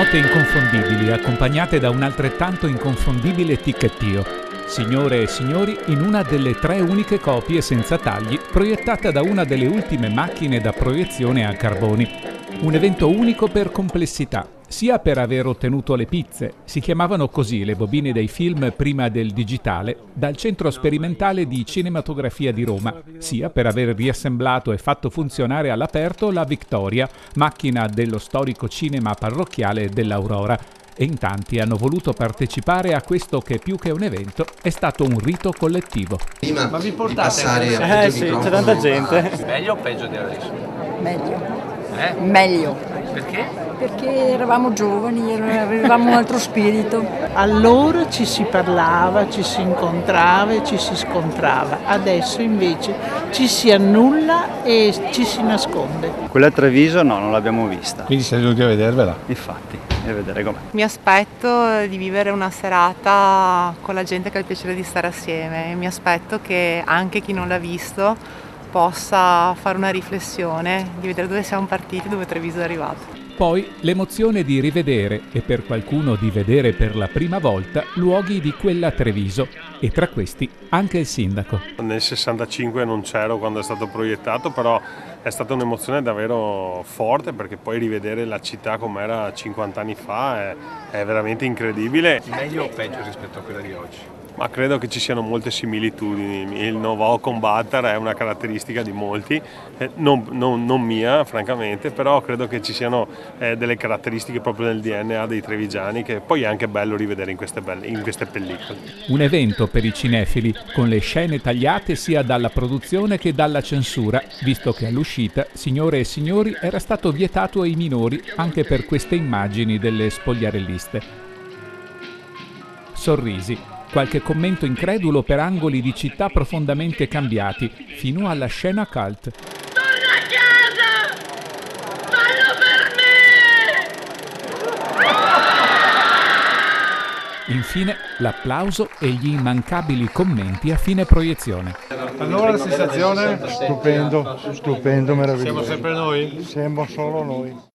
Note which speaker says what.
Speaker 1: Note inconfondibili, accompagnate da un altrettanto inconfondibile ticchettio. Signore e signori, in una delle 3 uniche copie senza tagli, proiettata da una delle ultime macchine da proiezione a carboni. Un evento unico per complessità, sia per aver ottenuto le pizze, si chiamavano così le bobine dei film prima del digitale, dal Centro Sperimentale di Cinematografia di Roma, sia per aver riassemblato e fatto funzionare all'aperto la Victoria, macchina dello storico cinema parrocchiale dell'Aurora. E in tanti hanno voluto partecipare a questo che più che un evento è stato un rito collettivo.
Speaker 2: Ma vi portate?
Speaker 3: Sì, c'è tanta gente.
Speaker 2: Meglio o peggio di adesso?
Speaker 4: Meglio.
Speaker 2: Meglio. Perché?
Speaker 4: Perché eravamo giovani, avevamo un altro spirito.
Speaker 5: Allora ci si parlava, ci si incontrava e ci si scontrava. Adesso invece ci si annulla e ci si nasconde.
Speaker 3: Quella a Treviso no, non l'abbiamo vista.
Speaker 6: Quindi siete venuti a vedervela?
Speaker 3: Infatti, e vedere com'è.
Speaker 7: Mi aspetto di vivere una serata con la gente che ha il piacere di stare assieme e mi aspetto che anche chi non l'ha visto possa fare una riflessione, di vedere dove siamo partiti, dove Treviso è arrivato.
Speaker 1: Poi l'emozione di rivedere, e per qualcuno di vedere per la prima volta, luoghi di quella Treviso, e tra questi anche il sindaco.
Speaker 8: Nel 65 non c'ero quando è stato proiettato, però è stata un'emozione davvero forte, perché poi rivedere la città com'era 50 anni fa è veramente incredibile.
Speaker 2: Meglio o peggio rispetto a quella di oggi?
Speaker 8: Ma credo che ci siano molte similitudini. Il know-how combatter è una caratteristica di molti, non mia francamente, però credo che ci siano delle caratteristiche proprio nel DNA dei trevigiani che poi è anche bello rivedere in queste pellicole.
Speaker 1: Un evento per i cinefili, con le scene tagliate sia dalla produzione che dalla censura, visto che all'uscita, signore e signori, era stato vietato ai minori anche per queste immagini delle spogliarelliste. Sorrisi. Qualche commento incredulo per angoli di città profondamente cambiati, fino alla scena cult.
Speaker 9: Torna a casa! Fallo per me!
Speaker 1: Infine, l'applauso e gli immancabili commenti a fine proiezione.
Speaker 6: Allora la sensazione? Stupendo, meraviglioso.
Speaker 8: Siamo sempre noi?
Speaker 6: Siamo solo noi.